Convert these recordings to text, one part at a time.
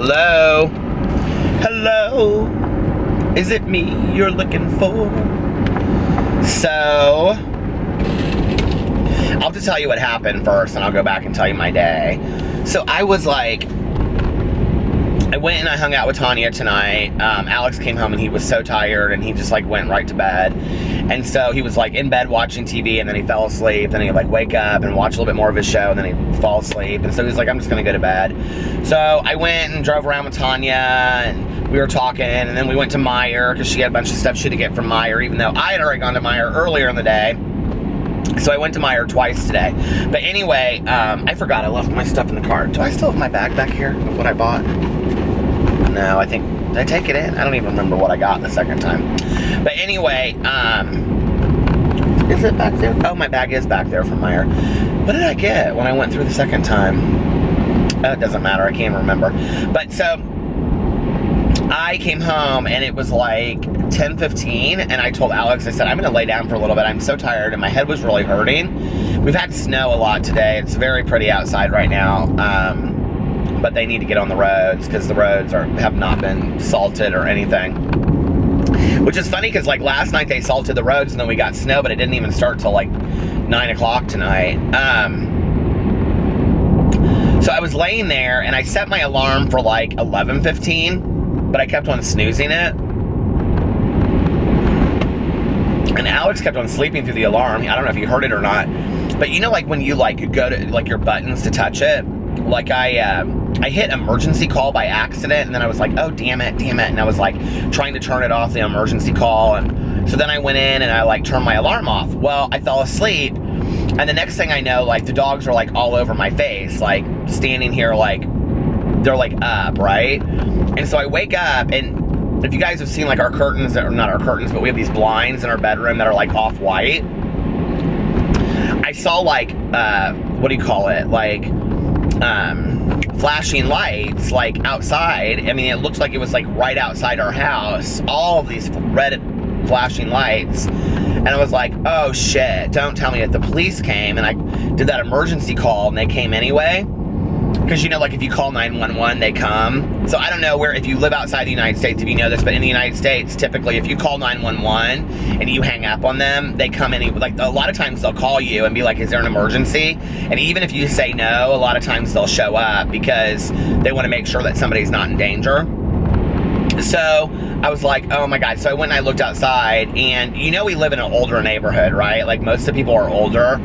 Hello? Hello? Is it me you're looking for? So, I'll have to tell you what happened first, and I'll go back and tell you my day. So I went and I hung out with Tanya tonight. Alex came home and he was so tired and he just went right to bed. And so he was in bed watching TV, and then he fell asleep. Then he'd wake up and watch a little bit more of his show, and then he'd fall asleep. And so he was I'm just going to go to bed. So I went and drove around with Tanya, and we were talking, and then we went to Meijer because she had a bunch of stuff she had to get from Meijer, even though I had already gone to Meijer earlier in the day. So I went to Meijer twice today. But anyway, I forgot I left my stuff in the car. Do I still have my bag back here of what I bought? No, I think, did I take it in? I don't even remember what I got the second time. But anyway, is it back there? Oh, my bag is back there from Meijer. What did I get when I went through the second time? It doesn't matter, I can't remember. But so, I came home and it was 10:15, and I told Alex, I said, I'm going to lay down for a little bit. I'm so tired and my head was really hurting. We've had snow a lot today. It's very pretty outside right now. But they need to get on the roads because the roads have not been salted or anything. Which is funny because last night they salted the roads and then we got snow, but it didn't even start till 9 o'clock tonight. So I was laying there and I set my alarm for 11:15, but I kept on snoozing it. And Alex kept on sleeping through the alarm. I don't know if you heard it or not, but you know when you go to your buttons to touch it, I hit emergency call by accident, and then I was oh, damn it, and I was trying to turn it off, the emergency call, and so then I went in and I turned my alarm off. Well, I fell asleep, and the next thing I know, the dogs are all over my face, standing here, they're up, right? And so I wake up, and if you guys have seen our curtains, or not our curtains, but we have these blinds in our bedroom that are off-white. I saw what do you call it? Flashing lights outside. I mean, it looked like it was right outside our house, all of these red flashing lights, and I was oh shit, don't tell me that the police came. And I did that emergency call and they came anyway, because if you call 911 they come. So I don't know if you live outside the United States, if you know this, but in the United States, typically if you call 911 and you hang up on them, they come in. A lot of times they'll call you and be is there an emergency? And even if you say no, a lot of times they'll show up because they want to make sure that somebody's not in danger. So I was oh my God. So I went and I looked outside, and we live in an older neighborhood, right? Most of the people are older.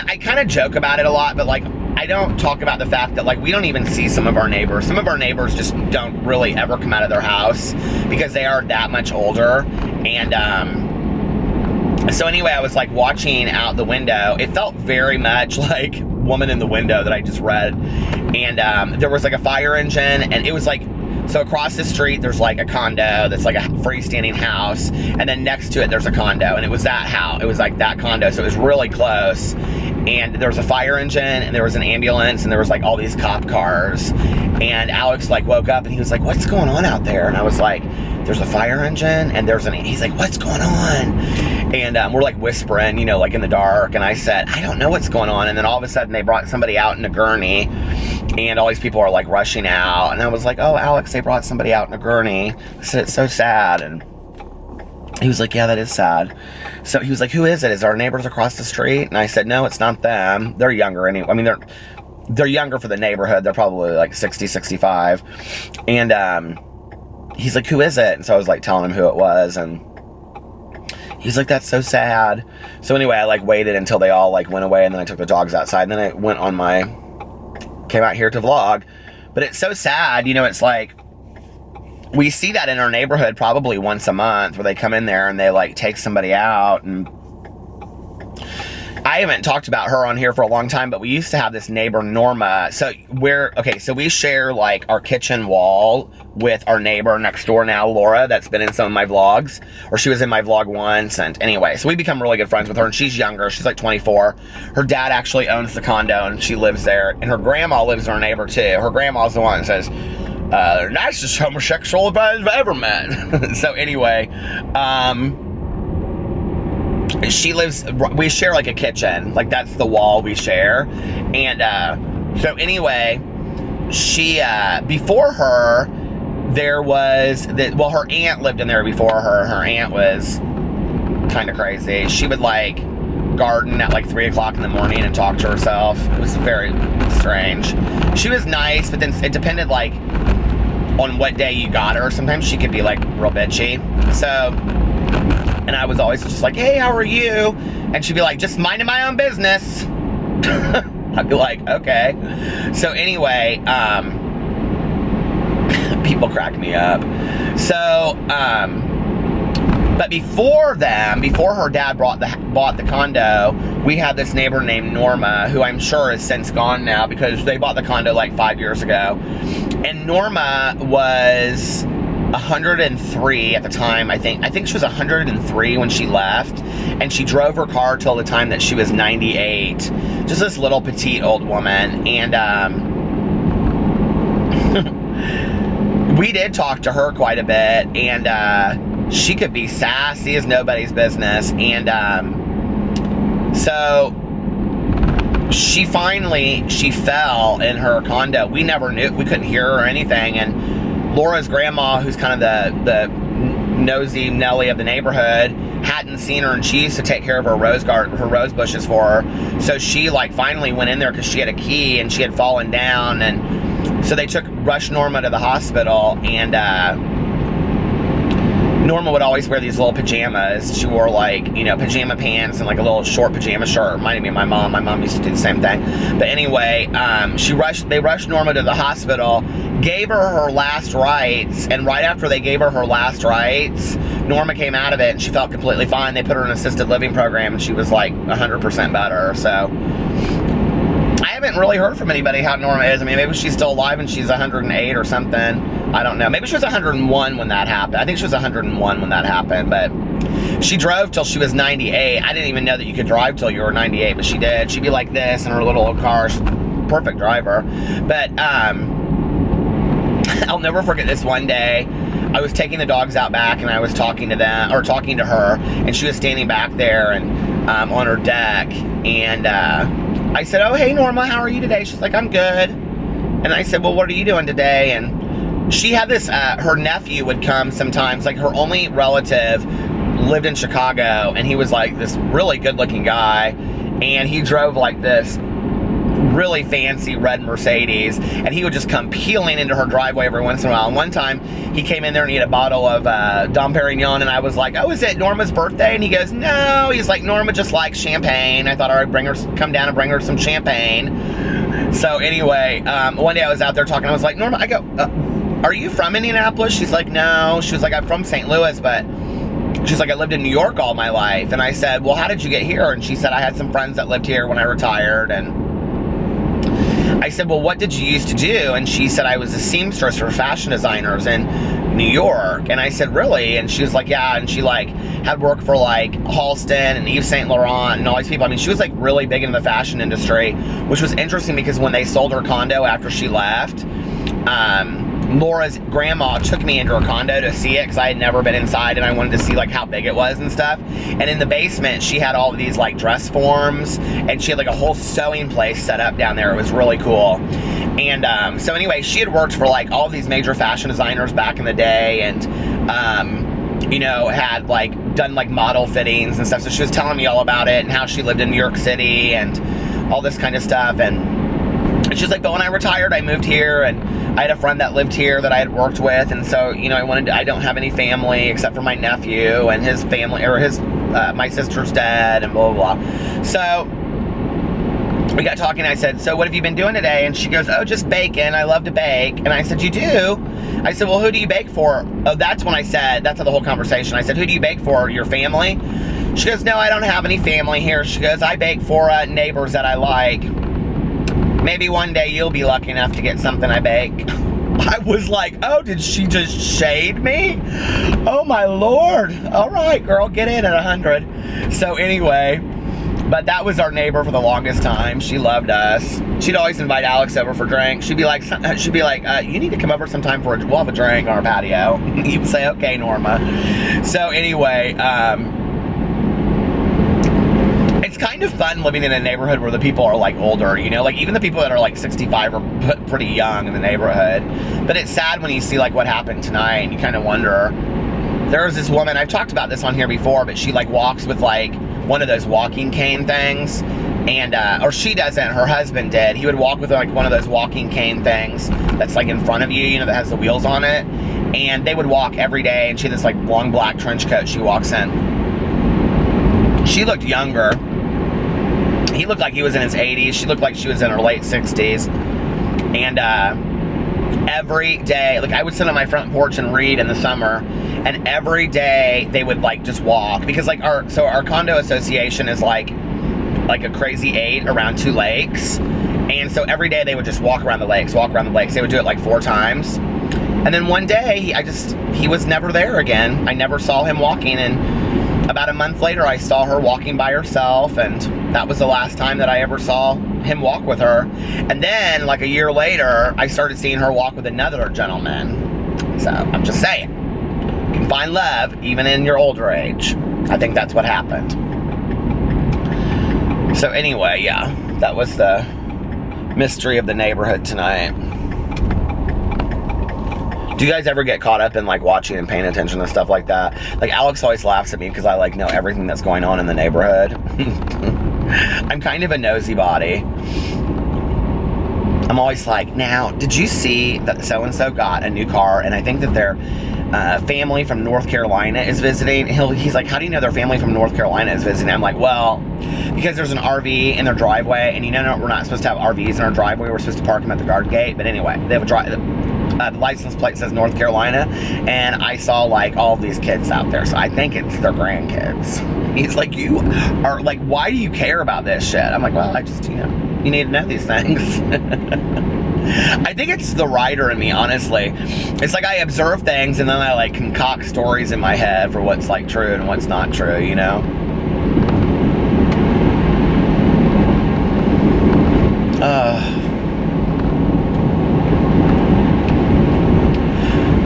I kind of joke about it a lot, but I don't talk about the fact that we don't even see some of our neighbors. Some of our neighbors just don't really ever come out of their house because they are that much older. And so anyway, I was watching out the window. It felt very much like Woman in the Window that I just read. And there was a fire engine, and it was so across the street, there's a condo that's a freestanding house, and then next to it, there's a condo, and it was that house. It was that condo, so it was really close. And there was a fire engine, and there was an ambulance, and there was all these cop cars. And Alex woke up, and he was what's going on out there? And I was there's a fire engine, and he's what's going on? And we're whispering, in the dark. And I said, I don't know what's going on. And then all of a sudden they brought somebody out in a gurney, and all these people are rushing out. And I was oh, Alex, they brought somebody out in a gurney. I said, it's so sad. And he was yeah, that is sad. So he was who is it? Is our neighbors across the street? And I said, no, it's not them. They're younger anyway. I mean, they're younger for the neighborhood. They're probably 60, 65. And he's who is it? And so I was telling him who it was, and he's that's so sad. So anyway, I waited until they all went away, and then I took the dogs outside, and then I went on came out here to vlog. But it's so sad, it's we see that in our neighborhood probably once a month, where they come in there and they take somebody out. And I haven't talked about her on here for a long time, but we used to have this neighbor, Norma. So we share our kitchen wall with our neighbor next door now, Laura, that's been in some of my vlogs, or she was in my vlog once. And anyway, so we become really good friends with her, and she's younger. She's 24. Her dad actually owns the condo, and she lives there. And her grandma lives in our neighbor too. Her grandma's the one that says, the nicest homosexual I've ever met. So anyway, she lives, we share a kitchen, that's the wall we share. And so anyway, she, before her, there was, her aunt lived in there before her. Her aunt was kind of crazy. She would, like, garden at, like, 3 o'clock in the morning and talk to herself. It was very strange. She was nice, but then it depended, like, on what day you got her. Sometimes she could be, like, real bitchy. So, and I was always just like, hey, how are you? And she'd be like, just minding my own business. I'd be like, okay. So anyway, people crack me up. So, but before her dad bought the condo, we had this neighbor named Norma, who I'm sure is since gone now because they bought the condo like 5 years ago. And Norma was 103 at the time, I think. I think she was 103 when she left, and she drove her car till the time that she was 98. Just this little petite old woman, and we did talk to her quite a bit, and she could be sassy as nobody's business, and so she fell in her condo. We never knew, we couldn't hear her or anything, and Laura's grandma, who's kind of the nosy Nelly of the neighborhood, hadn't seen her, and she used to take care of her rose bushes for her. So she, like, finally went in there because she had a key and she had fallen down, and so they rushed Norma to the hospital, and Norma would always wear these little pajamas. She wore, like, you know, pajama pants and like a little short pajama shirt. Reminded me of my mom. My mom used to do the same thing. But anyway, they rushed Norma to the hospital, gave her last rites, and right after they gave her last rites, Norma came out of it and she felt completely fine. They put her in an assisted living program and she was like 100% better. So I haven't really heard from anybody how Norma is. I mean, maybe she's still alive and she's 108 or something. I don't know. Maybe she was 101 when that happened. I think she was 101 when that happened, but she drove till she was 98. I didn't even know that you could drive till you were 98, but she did. She'd be like this in her little old car. She's a perfect driver. But I'll never forget this one day. I was taking the dogs out back and I was talking to her, and she was standing back there and on her deck, and I said, oh, hey, Norma, how are you today? She's like, I'm good. And I said, well, what are you doing today? And she had this, her nephew would come sometimes, like her only relative lived in Chicago, and he was like this really good looking guy, and he drove like this really fancy red Mercedes, and he would just come peeling into her driveway every once in a while. And one time he came in there and he had a bottle of Dom Perignon, and I was like, oh, is it Norma's birthday? And he goes, no. He's like, Norma just likes champagne. I thought I'd come down and bring her some champagne. So anyway, one day I was out there talking. I was like, Norma, I go, are you from Indianapolis? She's like, no. She was like, I'm from St. Louis, but she's like, I lived in New York all my life. And I said, well, how did you get here? And she said, I had some friends that lived here when I retired. And I said, well, what did you used to do? And she said, I was a seamstress for fashion designers in New York. And I said, really? And she was like, yeah. And she like had worked for like Halston and Yves Saint Laurent and all these people. I mean, she was like really big in the fashion industry, which was interesting because when they sold her condo after she left, Laura's grandma took me into her condo to see it because I had never been inside and I wanted to see like how big it was and stuff. And in the basement, she had all of these like dress forms, and she had like a whole sewing place set up down there. It was really cool. And so anyway, she had worked for like all of these major fashion designers back in the day, and you know, had like done like model fittings and stuff. So she was telling me all about it and how she lived in New York City and all this kind of stuff. And she's like, but when I retired, I moved here, and I had a friend that lived here that I had worked with, and so, you know, I don't have any family except for my nephew and his family, or my sister's dead, and blah, blah, blah. So we got talking, and I said, so what have you been doing today? And she goes, oh, just baking. I love to bake. And I said, you do? I said, well, who do you bake for? Oh, that's when I said, that's how the whole conversation. I said, who do you bake for? Your family? She goes, no, I don't have any family here. She goes, I bake for neighbors that I like. Maybe one day you'll be lucky enough to get something I bake. I was like, oh, did she just shade me? Oh my Lord. All right, girl, get in at 100. So anyway, but that was our neighbor for the longest time. She loved us. She'd always invite Alex over for drinks. She'd be like, you need to come over sometime we'll have a drink on our patio. You'd say, okay, Norma. So anyway, it's kind of fun living in a neighborhood where the people are like older, you know, like even the people that are like 65 are pretty young in the neighborhood. But it's sad when you see like what happened tonight, and you kind of wonder. There was this woman, I've talked about this on here before, but she like walks with like one of those walking cane things, and or she doesn't, her husband did. He would walk with like one of those walking cane things that's like in front of you, you know, that has the wheels on it. And they would walk every day, and she had this like long black trench coat she walks in. She looked younger. He looked like he was in his 80s. She looked like she was in her late 60s. And every day, like I would sit on my front porch and read in the summer, and every day they would like just walk, because like our condo association is like a crazy 8 around 2 lakes. And so every day they would just walk around the lakes. They would do it like 4 times. And then one day he was never there again. I never saw him walking, and about a month later, I saw her walking by herself, and that was the last time that I ever saw him walk with her. And then, like a year later, I started seeing her walk with another gentleman. So, I'm just saying, you can find love even in your older age. I think that's what happened. So anyway, yeah, that was the mystery of the neighborhood tonight. Do you guys ever get caught up in like watching and paying attention to stuff like that? Like Alex always laughs at me because I like know everything that's going on in the neighborhood. I'm kind of a nosy body. I'm always like, now, did you see that so-and-so got a new car, and I think that their family from North Carolina is visiting? He's like, how do you know their family from North Carolina is visiting? I'm like, well, because there's an RV in their driveway, and you know we're not supposed to have RVs in our driveway. We're supposed to park them at the guard gate. But anyway, they have the license plate says North Carolina, and I saw like all of these kids out there, so I think it's their grandkids. He's like, you are like, why do you care about this shit? I'm like, well, I just, you know, you need to know these things. I think it's the writer in me, honestly. It's like I observe things, and then I like concoct stories in my head for what's like true and what's not true, you know?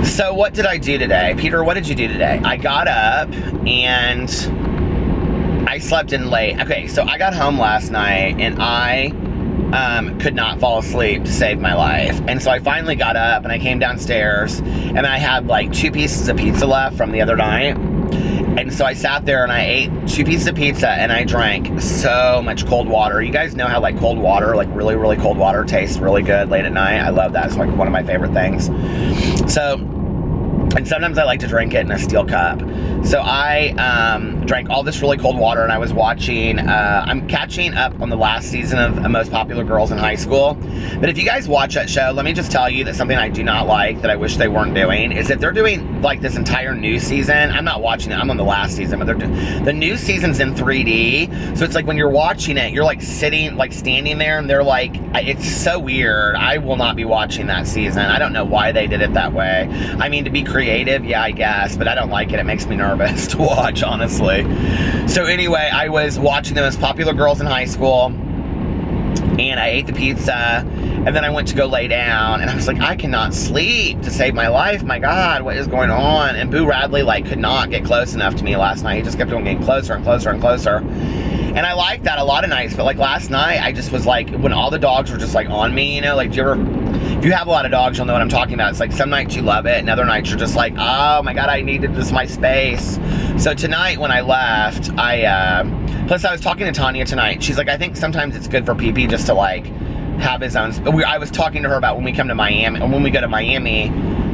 So what did I do today? Peter, what did you do today? I got up and I slept in late. Okay, so I got home last night and I could not fall asleep to save my life. And so I finally got up and I came downstairs, and I had like 2 pieces of pizza left from the other night. And so I sat there and I ate 2 pieces of pizza, and I drank so much cold water. You guys know how like cold water, like really, really cold water tastes really good late at night. I love that. It's like one of my favorite things. So, and sometimes I like to drink it in a steel cup. So I drank all this really cold water, and I was watching, I'm catching up on the last season of Most Popular Girls in High School. But if you guys watch that show, let me just tell you that something I do not like, that I wish they weren't doing, is that they're doing like this entire new season. I'm not watching it, I'm on the last season, but the new season's in 3D. So it's like when you're watching it, you're like sitting, like standing there, and they're like, it's so weird. I will not be watching that season. I don't know why they did it that way. I mean, to be creative, yeah, I guess, but I don't like it. It makes me nervous to watch, honestly. So anyway, I was watching the Most Popular Girls in High School, and I ate the pizza, and then I went to go lay down, and I was like, I cannot sleep to save my life. My God, what is going on? And Boo Radley like could not get close enough to me last night. He just kept on getting closer and closer and closer. And I like that a lot of nights, but like last night, I just was like, when all the dogs were just like on me, you know, like, if you have a lot of dogs, you'll know what I'm talking about. It's like some nights you love it, and other nights you're just like, oh my God, I needed this, my space. So tonight when I left, plus I was talking to Tanya tonight. She's like, I think sometimes it's good for PP just to like have his own, I was talking to her about when we come to Miami, and when we go to Miami,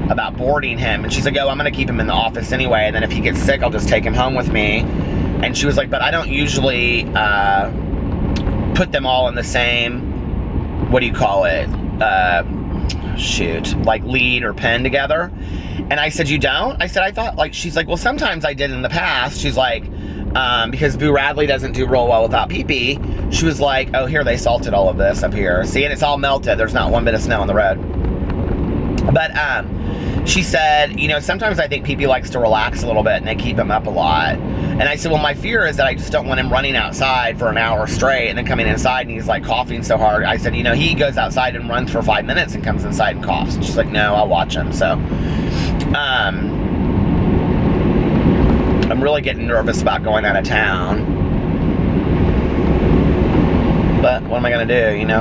about boarding him. And she's like, oh, I'm going to keep him in the office anyway, and then if he gets sick, I'll just take him home with me. And she was like, but I don't usually put them all in the same, what do you call it? Like lead or pen together. And I said, you don't? I said, I thought, like, she's like, well, sometimes I did in the past. She's like, because Boo Radley doesn't do real well without pee-pee. She was like, oh, here, they salted all of this up here. See, and it's all melted. There's not one bit of snow on the road. But, she said, you know, sometimes I think PP likes to relax a little bit, and they keep him up a lot. And I said, well, my fear is that I just don't want him running outside for an hour straight and then coming inside and he's like coughing so hard. I said, you know, he goes outside and runs for 5 minutes and comes inside and coughs. And she's like, no, I'll watch him. So, I'm really getting nervous about going out of town. But what am I going to do, you know?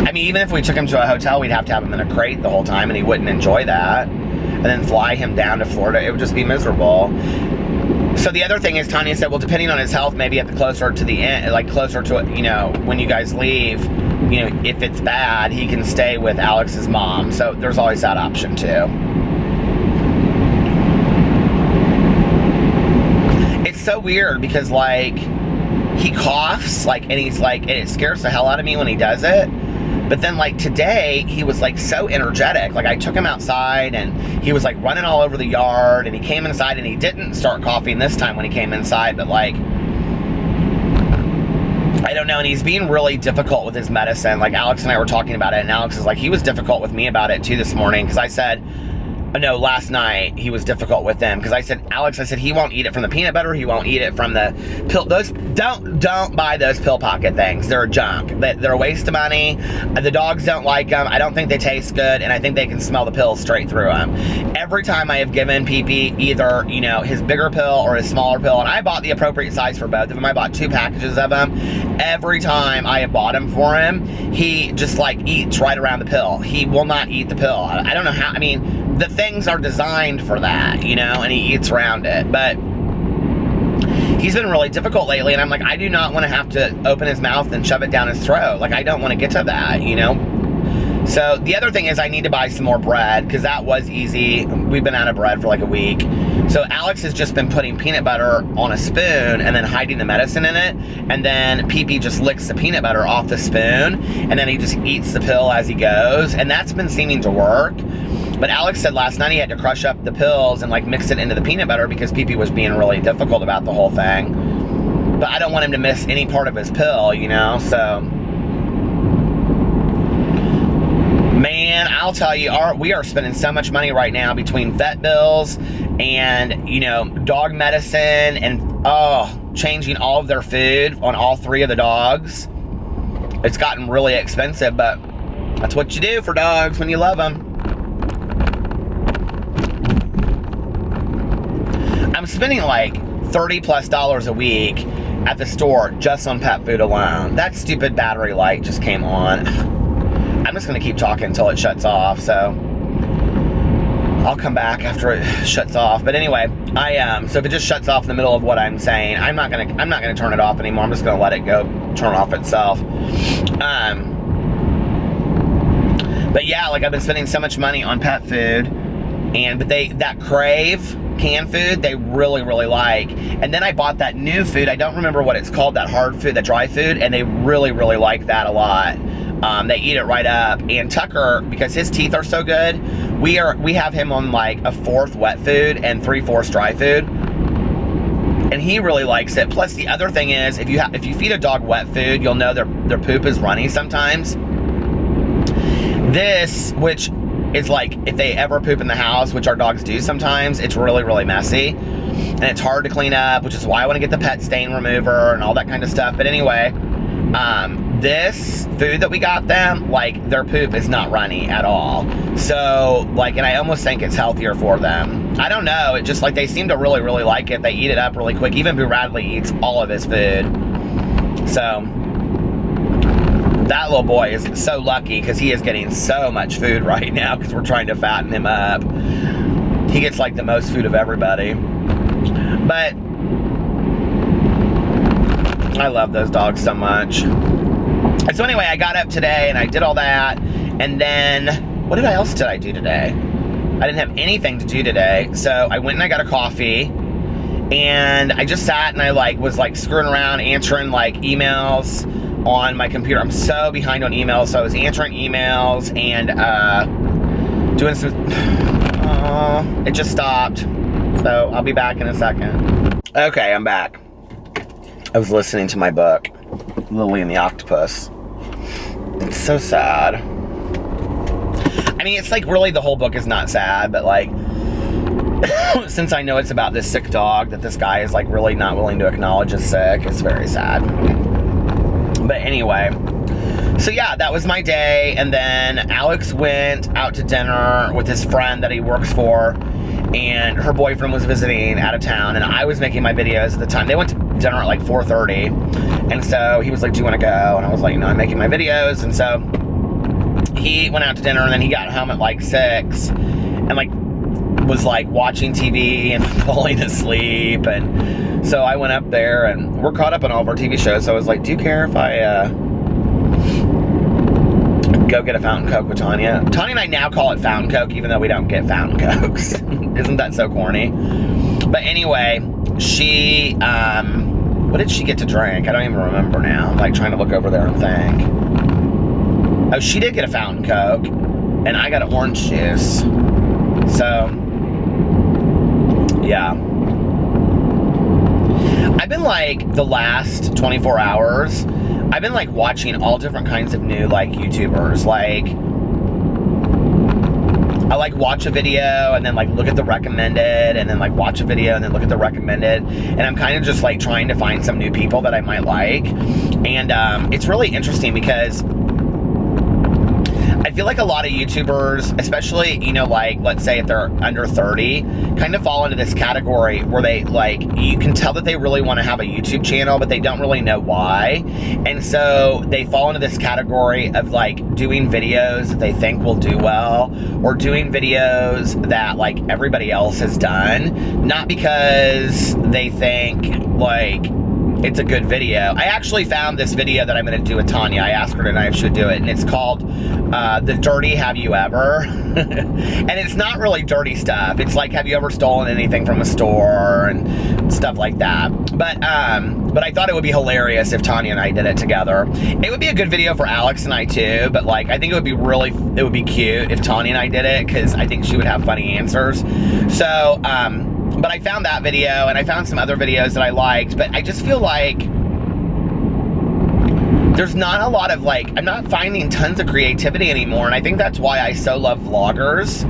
I mean, even if we took him to a hotel, we'd have to have him in a crate the whole time, and he wouldn't enjoy that. And then fly him down to Florida, it would just be miserable. So the other thing is, Tanya said, well, depending on his health, maybe at the closer to the end, like closer to, you know, when you guys leave, you know, if it's bad, he can stay with Alex's mom. So there's always that option too. It's so weird because, like, he coughs, like, and he's like, and it scares the hell out of me when he does it. But then, like, today, he was, like, so energetic. Like, I took him outside, and he was, like, running all over the yard, and he came inside, and he didn't start coughing this time when he came inside, but, like, I don't know, and he's being really difficult with his medicine. Like, Alex and I were talking about it, and Alex is like, he was difficult with me about it, too, this morning, because I said, no, last night he was difficult with them because I said, Alex, I said he won't eat it from the peanut butter. He won't eat it from the pill. Those don't buy those pill pocket things. They're junk. They're a waste of money. The dogs don't like them. I don't think they taste good, and I think they can smell the pills straight through them. Every time I have given PP either, you know, his bigger pill or his smaller pill, and I bought the appropriate size for both of them. I bought 2 packages of them. Every time I have bought them for him, he just like eats right around the pill. He will not eat the pill. I don't know how. I mean, the things are designed for that, you know, and he eats around it. But he's been really difficult lately, and I'm like, I do not want to have to open his mouth and shove it down his throat. Like, I don't want to get to that, you know? So the other thing is I need to buy some more bread, because that was easy. We've been out of bread for like a week. So Alex has just been putting peanut butter on a spoon and then hiding the medicine in it, and then PP just licks the peanut butter off the spoon, and then he just eats the pill as he goes, and that's been seeming to work. But Alex said last night he had to crush up the pills and like mix it into the peanut butter because PP was being really difficult about the whole thing. But I don't want him to miss any part of his pill, you know, so. Man, I'll tell you, we are spending so much money right now between vet bills and, you know, dog medicine and, changing all of their food on all 3 of the dogs. It's gotten really expensive, but that's what you do for dogs when you love them. I'm spending like $30+ a week at the store just on pet food alone. That stupid battery light just came on. I'm just going to keep talking until it shuts off, so I'll come back after it shuts off. But anyway, so if it just shuts off in the middle of what I'm saying, I'm not going to turn it off anymore. I'm just going to let it go turn off itself. But yeah, like I've been spending so much money on pet food, but that Crave canned food, they really, really like. And then I bought that new food. I don't remember what it's called, that hard food, that dry food, and they really, really like that a lot. They eat it right up. And Tucker, because his teeth are so good, we have him on like a 1/4 wet food and 3/4 dry food. And he really likes it. Plus the other thing is, if you feed a dog wet food, you'll know their poop is runny sometimes. This, which is like, if they ever poop in the house, which our dogs do sometimes, it's really, really messy. And it's hard to clean up, which is why I want to get the pet stain remover and all that kind of stuff. But anyway, this food that we got them, like, their poop is not runny at all. So, like, and I almost think it's healthier for them. I don't know, it just, like, they seem to really, really like it. They eat it up really quick. Even Boo Radley eats all of his food. So that little boy is so lucky because he is getting so much food right now because we're trying to fatten him up. He gets like the most food of everybody. But I love those dogs so much. And so anyway, I got up today and I did all that. And then, what else did I do today? I didn't have anything to do today. So I went and I got a coffee. And I just sat and I was screwing around answering like emails on my computer. I'm so behind on emails, so I was answering emails and doing some. It just stopped. So I'll be back in a second. Okay, I'm back. I was listening to my book, Lily and the Octopus. It's so sad. I mean, it's like really the whole book is not sad, but like since I know it's about this sick dog that this guy is like really not willing to acknowledge is sick, it's very sad. But anyway, so yeah, that was my day. And then Alex went out to dinner with his friend that he works for. and her boyfriend was visiting out of town, and I was making my videos at the time. They went to dinner at like 4:30, and so he was like, do you want to go? And I was like, no, I'm making my videos. And so he went out to dinner, and then he got home at like 6, and like was like watching TV and falling asleep. And so I went up there, and we're caught up on all of our TV shows. So I was like, do you care if I go get a fountain Coke with Tanya? Tanya and I now call it fountain Coke, even though we don't get fountain Cokes. Isn't that so corny? But anyway, she, what did she get to drink? I don't even remember now. I'm like trying to look over there and think. Oh, she did get a fountain Coke, and I got an orange juice. So, yeah. I've been like, the last 24 hours, I've been like watching all different kinds of new like YouTubers. Like, I like watch a video and then like look at the recommended, and then like watch a video and then look at the recommended, and I'm kind of just like trying to find some new people that I might like. And it's really interesting because I feel like a lot of YouTubers, especially, you know, like, let's say if they're under 30, kind of fall into this category where they, like, you can tell that they really want to have a YouTube channel, but they don't really know why. And so they fall into this category of, like, doing videos that they think will do well, or doing videos that, like, everybody else has done, not because they think, like, it's a good video. I actually found this video that I'm going to do with Tanya. I asked her tonight if she would do it, and it's called The Dirty Have You Ever? And it's not really dirty stuff. It's like, have you ever stolen anything from a store and stuff like that. But I thought it would be hilarious if Tanya and I did it together. It would be a good video for Alex and I too, but like, I think it would be cute if Tanya and I did it, because I think she would have funny answers. So, but I found that video, and I found some other videos that I liked, but I just feel like there's not a lot of, like, I'm not finding tons of creativity anymore, and I think that's why I so love vloggers,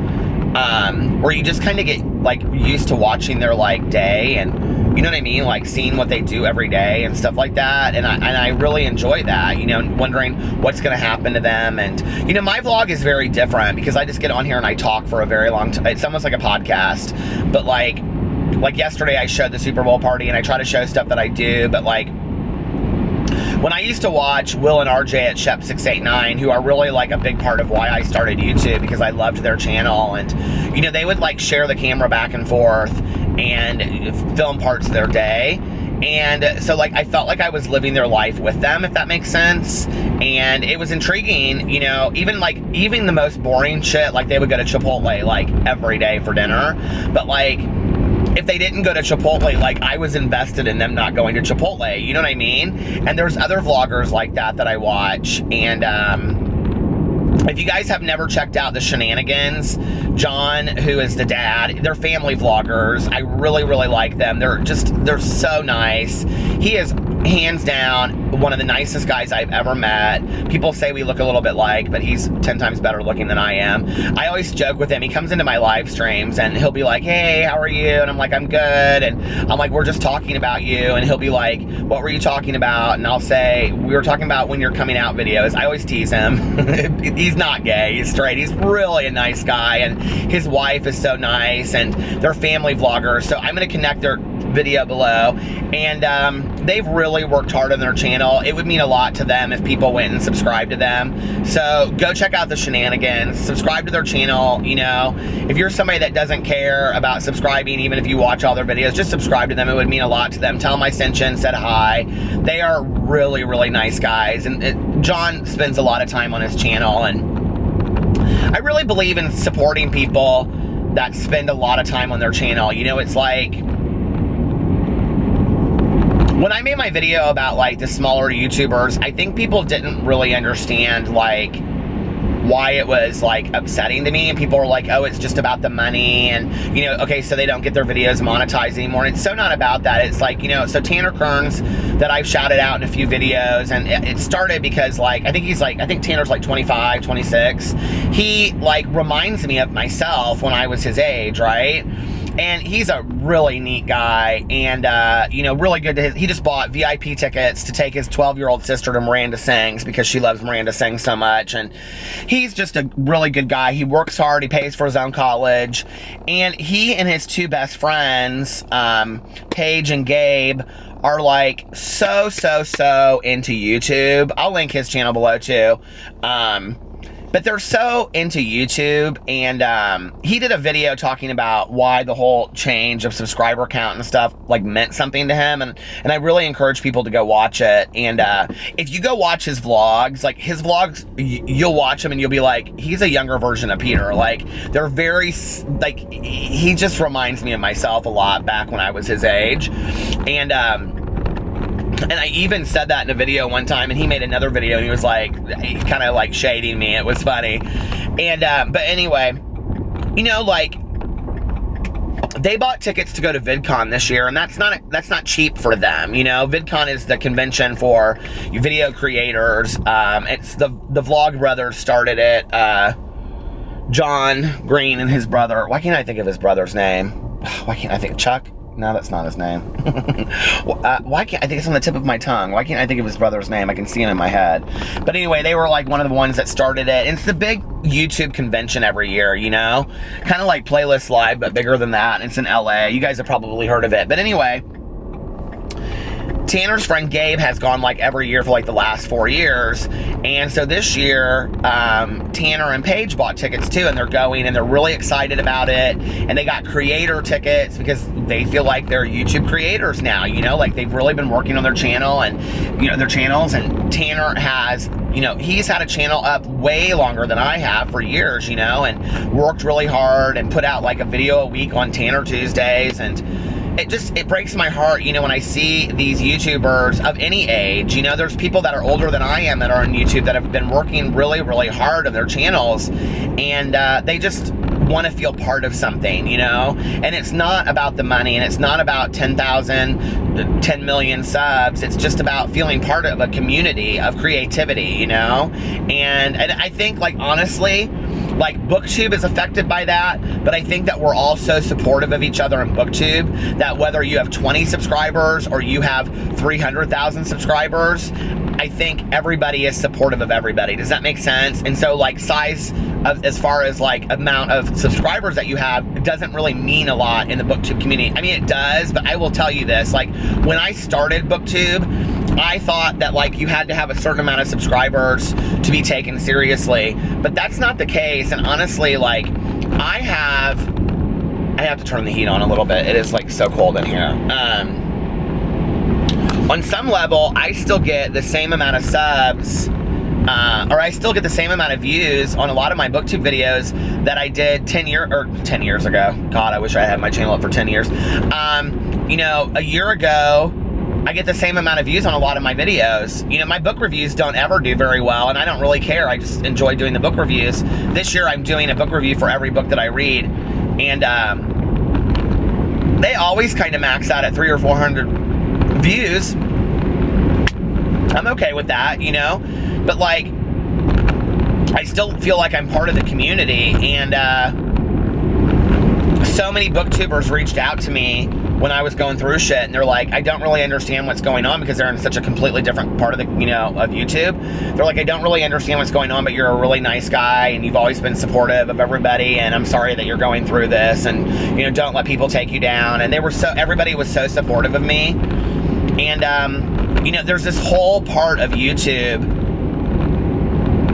where you just kind of get, like, used to watching their, like, day, and, you know what I mean, like, seeing what they do every day and stuff like that, and I really enjoy that, you know, wondering what's going to happen to them. And, you know, my vlog is very different, because I just get on here and I talk for a very long time. It's almost like a podcast, but, like yesterday I showed the Super Bowl party, and I try to show stuff that I do, but, like, when I used to watch Will and RJ at Shep689, who are really, like, a big part of why I started YouTube, because I loved their channel, and, you know, they would, like, share the camera back and forth and film parts of their day. And so, like, I felt like I was living their life with them, if that makes sense. And it was intriguing, you know, even the most boring shit, like, they would go to Chipotle, like, every day for dinner. But, like, if they didn't go to Chipotle, like, I was invested in them not going to Chipotle, you know what I mean? And there's other vloggers like that I watch, and if you guys have never checked out the Shenanigans, John, who is the dad, they're family vloggers. I really, really like them. They're so nice. He is hands down one of the nicest guys I've ever met. People say we look a little bit alike, but he's 10 times better looking than I am. I always joke with him. He comes into my live streams and he'll be like, hey, how are you? And I'm like, I'm good. And I'm like, we're just talking about you. And he'll be like, what were you talking about? And I'll say, we were talking about when you're coming out videos. I always tease him. He's not gay, he's straight. He's really a nice guy, and his wife is so nice, and they're family vloggers. So I'm going to connect their video below, and they've really worked hard on their channel. It would mean a lot to them if people went and subscribed to them. So go check out the Shenanigans, subscribe to their channel. You know, if you're somebody that doesn't care about subscribing, even if you watch all their videos, just subscribe to them. It would mean a lot to them. Tell them I sent you and said hi. They are really, really nice guys, and John spends a lot of time on his channel, and I really believe in supporting people that spend a lot of time on their channel. You know, it's like, when I made my video about, like, the smaller YouTubers, I think people didn't really understand, like, why it was, like, upsetting to me, and people were like, oh, it's just about the money, and, you know, okay, so they don't get their videos monetized anymore, and it's so not about that. It's like, you know, so Tanner Kearns, that I've shouted out in a few videos, and it started because, like, I think Tanner's like 25, 26, he, like, reminds me of myself when I was his age, right? And he's a really neat guy, and really good to he just bought VIP tickets to take his 12-year-old sister to Miranda Sings because she loves Miranda Sings so much. And he's just a really good guy. He works hard, he pays for his own college, and he and his two best friends, Paige and Gabe, are like so into YouTube. I'll link his channel below too. But they're so into YouTube, and he did a video talking about why the whole change of subscriber count and stuff like meant something to him, and I really encourage people to go watch it. And if you go watch his vlogs, like his vlogs, you'll watch them and you'll be like, he's a younger version of Peter. Like they're very like, he just reminds me of myself a lot back when I was his age. And I even said that in a video one time, and he made another video, and he was like, kind of like shading me. It was funny. And, but anyway, like, they bought tickets to go to VidCon this year, and that's not cheap for them. VidCon is the convention for video creators. It's the Vlog Brothers started it. John Green and his brother. Why can't I think of his brother's name? Why can't I think of Chuck? No, that's not his name. Why can't I think it's on the tip of my tongue? Why can't I think of his brother's name? I can see him in my head. But anyway, they were like one of the ones that started it. And it's the big YouTube convention every year, kind of like Playlist Live, but bigger than that. It's in LA. You guys have probably heard of it. But anyway, Tanner's friend Gabe has gone like every year for like the last 4 years. And so this year, Tanner and Paige bought tickets too, and they're going, and they're really excited about it. And they got creator tickets because they feel like they're YouTube creators now, like they've really been working on their channel and, their channels. And Tanner has, he's had a channel up way longer than I have for years, and worked really hard and put out like a video a week on Tanner Tuesdays. And it breaks my heart, when I see these YouTubers of any age. There's people that are older than I am that are on YouTube that have been working really, really hard on their channels, and they just want to feel part of something, and it's not about the money, and it's not about 10,000, 10 million subs. It's just about feeling part of a community of creativity, and I think, like, honestly, like, BookTube is affected by that, but I think that we're all so supportive of each other in BookTube that whether you have 20 subscribers or you have 300,000 subscribers, I think everybody is supportive of everybody. Does that make sense? And so, like, size of, as far as like amount of subscribers that you have, it doesn't really mean a lot in the BookTube community. I mean, it does, but I will tell you this, like, when I started BookTube, I thought that like you had to have a certain amount of subscribers to be taken seriously, but that's not the case. And honestly, like, I have to turn the heat on a little bit. It is like so cold in here. On some level, I still get the same amount of subs, or I still get the same amount of views on a lot of my BookTube videos that I did 10 years ago. God, I wish I had my channel up for 10 years. A year ago, I get the same amount of views on a lot of my videos. My book reviews don't ever do very well, and I don't really care. I just enjoy doing the book reviews. This year, I'm doing a book review for every book that I read, and they always kind of max out at 300 or 400 views. I'm okay with that, but like, I still feel like I'm part of the community, and so many booktubers reached out to me when I was going through shit, and they're like, I don't really understand what's going on, because they're in such a completely different part of the, of YouTube. They're like, I don't really understand what's going on, but you're a really nice guy, and you've always been supportive of everybody, and I'm sorry that you're going through this, and, don't let people take you down. And everybody was so supportive of me. And, there's this whole part of YouTube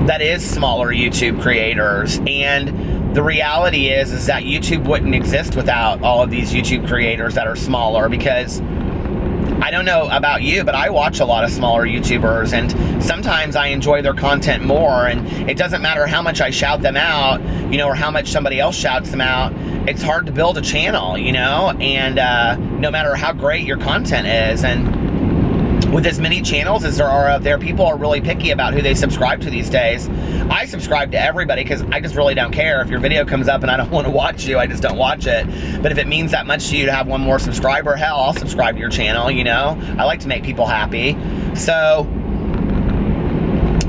that is smaller YouTube creators, and the reality is that YouTube wouldn't exist without all of these YouTube creators that are smaller, because I don't know about you, but I watch a lot of smaller YouTubers, and sometimes I enjoy their content more, and it doesn't matter how much I shout them out, or how much somebody else shouts them out. It's hard to build a channel, and no matter how great your content is. And with as many channels as there are out there, people are really picky about who they subscribe to these days. I subscribe to everybody because I just really don't care. If your video comes up and I don't want to watch you, I just don't watch it. But if it means that much to you to have one more subscriber, hell, I'll subscribe to your channel, I like to make people happy. So,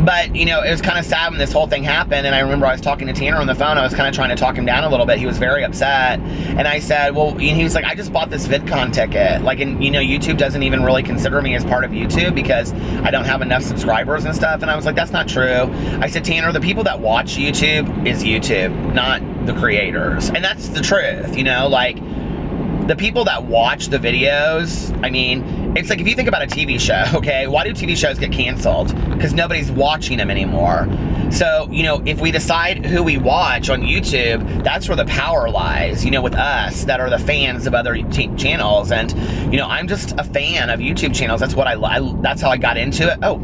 But, you know, it was kind of sad when this whole thing happened, and I remember I was talking to Tanner on the phone. I was kind of trying to talk him down a little bit. He was very upset, and I said, well, and he was like, I just bought this VidCon ticket. Like, and, you know, YouTube doesn't even really consider me as part of YouTube because I don't have enough subscribers and stuff. And I was like, that's not true. I said, Tanner, the people that watch YouTube is YouTube, not the creators. And that's the truth, you know, like, the people that watch the videos, I mean, it's like if you think about a TV show, okay, why do TV shows get canceled? Because nobody's watching them anymore. So, you know, if we decide who we watch on YouTube, that's where the power lies, you know, with us that are the fans of other channels. And, you know, I'm just a fan of YouTube channels. That's what that's how I got into it. Oh,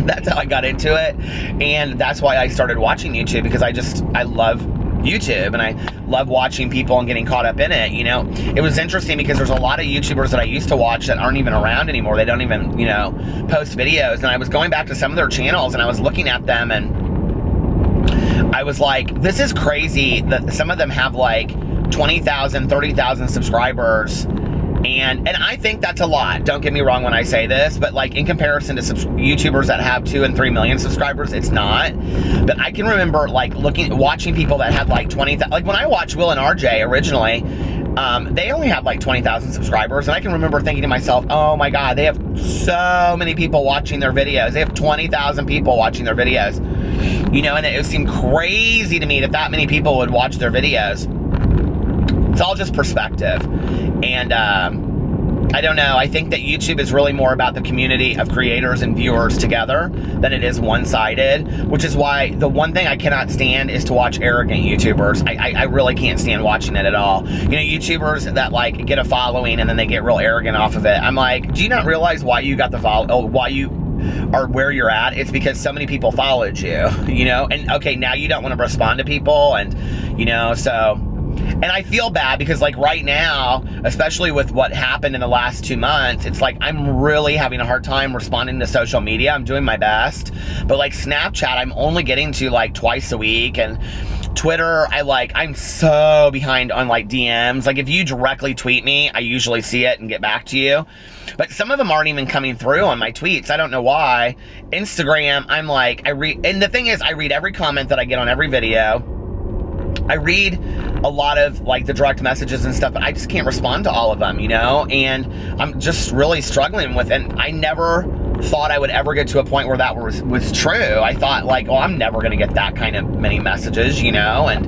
that's how I got into it. And that's why I started watching YouTube, because I love YouTube, and I love watching people and getting caught up in it. You know, it was interesting because there's a lot of YouTubers that I used to watch that aren't even around anymore. They don't even, you know, post videos. And I was going back to some of their channels and I was looking at them, and I was like, this is crazy that some of them have like 20,000, 30,000 subscribers. And I think that's a lot. Don't get me wrong when I say this, but like in comparison to YouTubers that have 2 and 3 million subscribers, it's not. But I can remember like watching people that had like 20,000. Like when I watched Will and RJ originally, they only had like 20,000 subscribers, and I can remember thinking to myself, oh my God, they have so many people watching their videos. They have 20,000 people watching their videos. You know, and it seemed crazy to me that many people would watch their videos. It's all just perspective. And I don't know. I think that YouTube is really more about the community of creators and viewers together than it is one-sided, which is why the one thing I cannot stand is to watch arrogant YouTubers. I really can't stand watching it at all. You know, YouTubers that like get a following and then they get real arrogant off of it. I'm like, do you not realize why you got the why you are where you're at? It's because so many people followed you, you know? And okay, now you don't want to respond to people, and, you know, so... And I feel bad because like right now, especially with what happened in the last 2 months, it's like I'm really having a hard time responding to social media. I'm doing my best, but like Snapchat, I'm only getting to like twice a week, and Twitter, I'm so behind on like DMs. Like if you directly tweet me, I usually see it and get back to you. But some of them aren't even coming through on my tweets. I don't know why. Instagram, I'm like, and the thing is, I read every comment that I get on every video. I read a lot of like the direct messages and stuff, but I just can't respond to all of them, you know? And I'm just really struggling with it. And I never thought I would ever get to a point where that was true. I thought like, oh, I'm never gonna get that kind of many messages, you know? And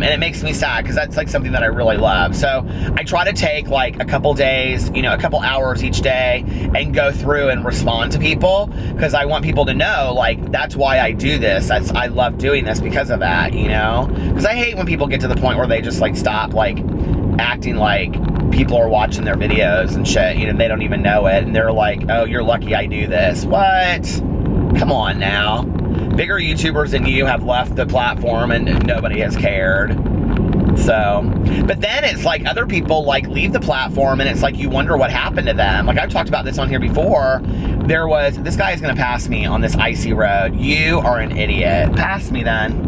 it makes me sad because that's like something that I really love. So I try to take like a couple days, you know, a couple hours each day and go through and respond to people, because I want people to know like that's why I do this. I love doing this because of that, you know? Because I hate when people get to the point where they just like stop like acting like people are watching their videos and shit, you know, they don't even know it, and they're like, oh, you're lucky I do this. What? Come on now. Bigger YouTubers than you have left the platform and nobody has cared. So, but then it's like other people like leave the platform and it's like you wonder what happened to them. Like I've talked about this on here before. This guy is gonna pass me on this icy road. You are an idiot. Pass me then.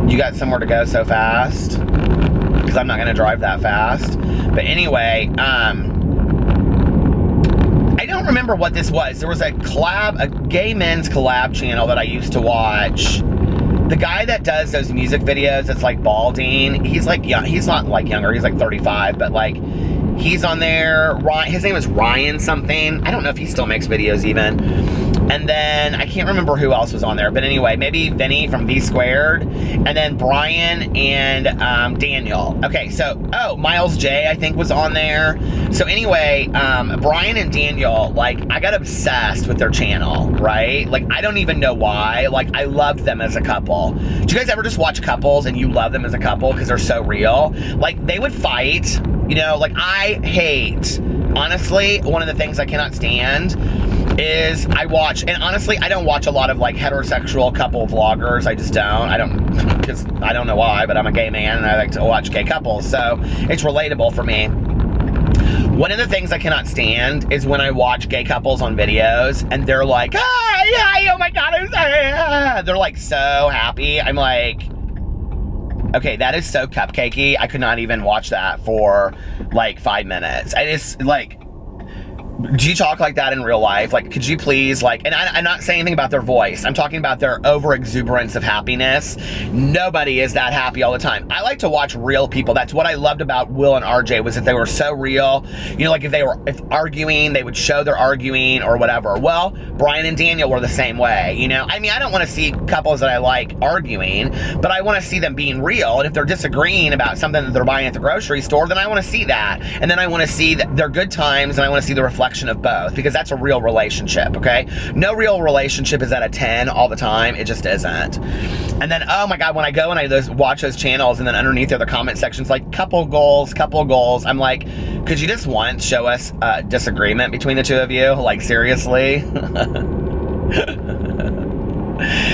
You got somewhere to go so fast? Because I'm not gonna drive that fast. But anyway, I don't remember what this was. There was a gay men's collab channel that I used to watch. The guy that does those music videos that's like balding, he's like young. He's not like younger, he's like 35, but like he's on there. His name is Ryan something. I don't know if he still makes videos even. And then I can't remember who else was on there, but anyway, maybe Vinny from V Squared, and then Brian and Daniel. Okay, so Miles J I think was on there. So anyway, Brian and Daniel, like I got obsessed with their channel, right? Like I don't even know why. Like I loved them as a couple. Do you guys ever just watch couples and you love them as a couple because they're so real? Like they would fight, you know. Like I hate, honestly, one of the things I cannot stand is I don't watch a lot of like heterosexual couple vloggers. I just don't. Because I don't know why, but I'm a gay man and I like to watch gay couples, so it's relatable for me. One of the things I cannot stand is when I watch gay couples on videos and they're like, hi, oh my God, I'm sorry. They're like so happy. I'm like, okay, that is so cupcakey. I could not even watch that for like 5 minutes. I just like, Do you talk like that in real life? Like, could you please, like, and I'm not saying anything about their voice. I'm talking about their over-exuberance of happiness. Nobody is that happy all the time. I like to watch real people. That's what I loved about Will and RJ, was that they were so real. You know, like if arguing, they would show they're arguing or whatever. Well, Brian and Daniel were the same way, you know? I mean, I don't want to see couples that I like arguing, but I want to see them being real. And if they're disagreeing about something that they're buying at the grocery store, then I want to see that. And then I want to see their good times, and I want to see the reflection of both, because that's a real relationship, okay? No real relationship is at a 10 all the time. It just isn't. And then, oh my God, when I go and I watch those channels, and then underneath there, the comment section's like, couple goals. I'm like, could you just once show us disagreement between the two of you? Like, seriously?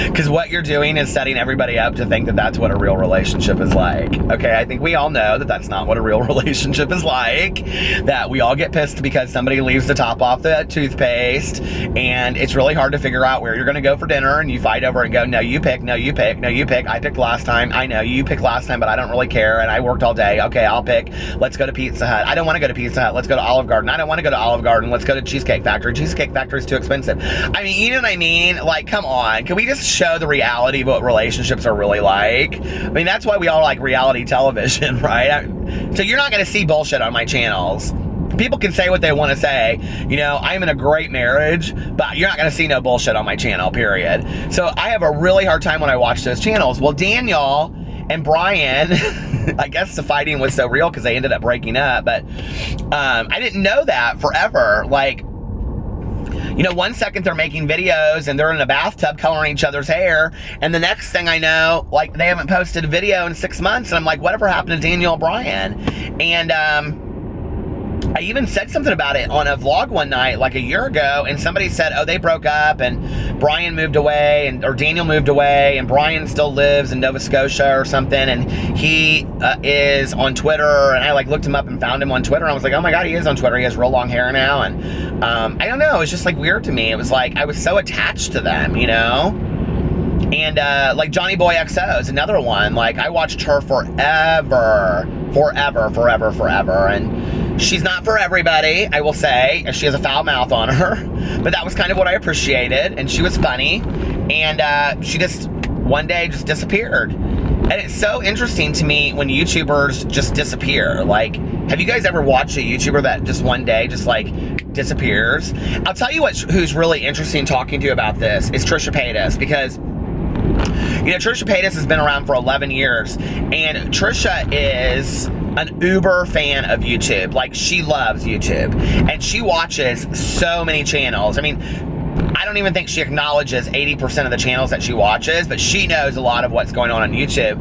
Because what you're doing is setting everybody up to think that that's what a real relationship is like. Okay, I think we all know that that's not what a real relationship is like. That we all get pissed because somebody leaves the top off the toothpaste, and it's really hard to figure out where you're going to go for dinner, and you fight over it and go, no, you pick, no, you pick, no, you pick. I picked last time. I know, you picked last time, but I don't really care, and I worked all day. Okay, I'll pick. Let's go to Pizza Hut. I don't want to go to Pizza Hut. Let's go to Olive Garden. I don't want to go to Olive Garden. Let's go to Cheesecake Factory. Cheesecake Factory is too expensive. I mean, you know what I mean? Like, come on. Can we just show the reality of what relationships are really like? I mean, that's why we all like reality television, right? So you're not going to see bullshit on my channels. People can say what they want to say. You know, I'm in a great marriage, but you're not going to see no bullshit on my channel, period. So I have a really hard time when I watch those channels. Well, Daniel and Brian, I guess the fighting was so real because they ended up breaking up, but I didn't know that forever. Like, you know, one second they're making videos and they're in a bathtub coloring each other's hair, and the next thing I know, like, they haven't posted a video in 6 months, and I'm like, whatever happened to Daniel and Brian? And I even said something about it on a vlog one night, like a year ago, and somebody said, oh, they broke up, and Brian moved away, or Daniel moved away, and Brian still lives in Nova Scotia or something, and he is on Twitter, and I like looked him up and found him on Twitter, and I was like, oh my God, he is on Twitter. He has real long hair now, and I don't know, it was just like weird to me. It was like I was so attached to them, you know? And like Johnny Boy XO is another one. Like, I watched her forever, and she's not for everybody, I will say. She has a foul mouth on her, but that was kind of what I appreciated, and she was funny, and she just one day just disappeared. And it's so interesting to me when YouTubers just disappear. Like, have you guys ever watched a YouTuber that just one day just like disappears? I'll tell you who's really interesting talking to you about this is Trisha Paytas, because you know, Trisha Paytas has been around for 11 years, and Trisha is an uber fan of YouTube. Like, she loves YouTube, and she watches so many channels. I mean, I don't even think she acknowledges 80% of the channels that she watches, but she knows a lot of what's going on YouTube.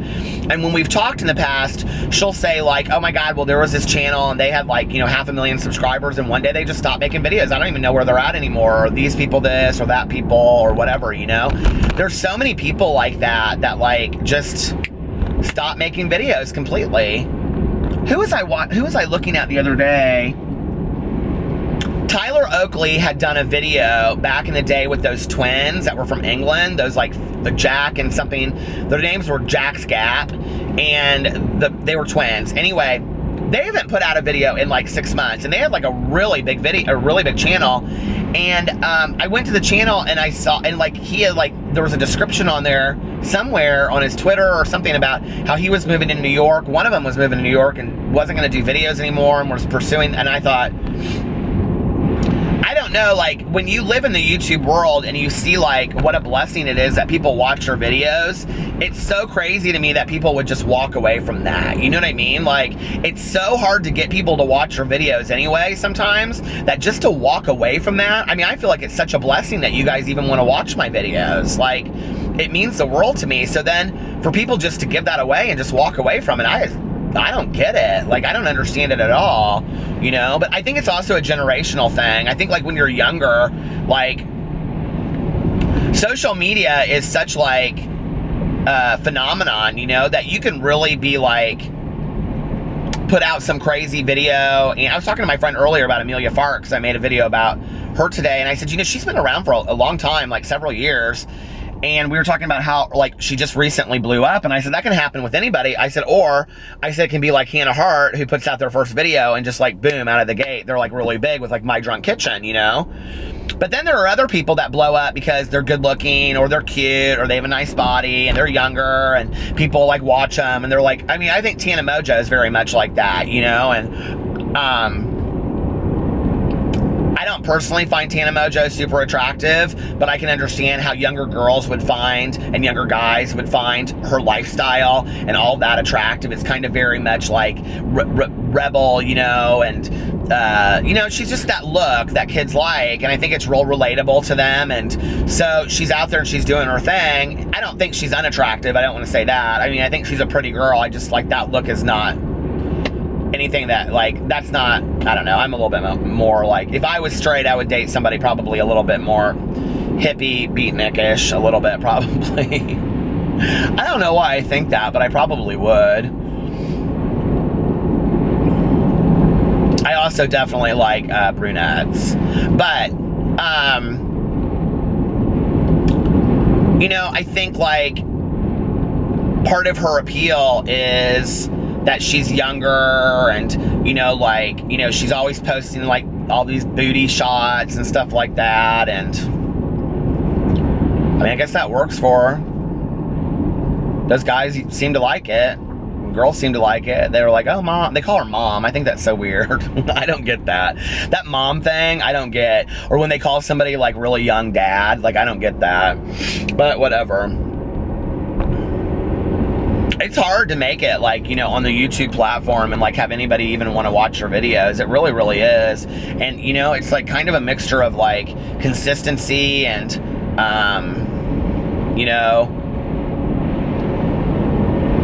And when we've talked in the past, she'll say like, oh my God, well, there was this channel and they had like, you know, 500,000 subscribers, and one day they just stopped making videos. I don't even know where they're at anymore, or these people this or that people or whatever, you know? There's so many people like that like just stop making videos completely. Who was I looking at the other day? Tyler Oakley had done a video back in the day with those twins that were from England, those like the Jack and something. Their names were Jack's Gap, and they were twins. Anyway, they haven't put out a video in like 6 months, and they had like a really big video, a really big channel. And I went to the channel and I saw, and like he had like, there was a description on there somewhere on his Twitter or something about how he was moving to New York. One of them was moving to New York and wasn't going to do videos anymore and was pursuing, and I thought, I don't know, like, when you live in the YouTube world and you see, like, what a blessing it is that people watch your videos, it's so crazy to me that people would just walk away from that. You know what I mean? Like, it's so hard to get people to watch your videos anyway sometimes, that just to walk away from that, I mean, I feel like it's such a blessing that you guys even want to watch my videos. Like, it means the world to me. So then, for people just to give that away and just walk away from it, I don't get it. Like, I don't understand it at all, you know? But I think it's also a generational thing. I think, like, when you're younger, like, social media is such, like, a phenomenon, you know, that you can really be, like, put out some crazy video. And I was talking to my friend earlier about Amelia Farks. I made a video about her today, and I said, you know, she's been around for a long time, like several years. And we were talking about how, like, she just recently blew up. And I said, that can happen with anybody. I said, it can be like Hannah Hart, who puts out their first video and just, like, boom, out of the gate, they're, like, really big with, like, My Drunk Kitchen, you know? But then there are other people that blow up because they're good looking, or they're cute, or they have a nice body, and they're younger, and people, like, watch them, and they're like, I mean, I think Tana Mojo is very much like that, you know? And, I don't personally find Tana Mojo super attractive, but I can understand how younger girls would find, and younger guys would find, her lifestyle and all that attractive. It's kind of very much like rebel, you know, and you know, she's just that look that kids like, and I think it's real relatable to them. And so she's out there and she's doing her thing. I don't think she's unattractive. I don't want to say that. I mean, I think she's a pretty girl. I just, like, that look is not anything that, like, that's not, I don't know, I'm a little bit more like, if I was straight, I would date somebody probably a little bit more hippie, beatnik-ish, a little bit, probably. I don't know why I think that, but I probably would. I also definitely like brunettes. But, you know, I think, like, part of her appeal is that she's younger, and, you know, like, you know, she's always posting, like, all these booty shots and stuff like that, and I mean, I guess that works for her. Those guys seem to like it. Girls seem to like it. They're like, oh, mom. They call her mom. I think that's so weird. I don't get that. That mom thing, I don't get. Or when they call somebody, like, really young dad, like, I don't get that. But whatever. It's hard to make it, like, you know, on the YouTube platform and, like, have anybody even want to watch your videos. It really, really is. And, you know, it's, like, kind of a mixture of, like, consistency and, you know,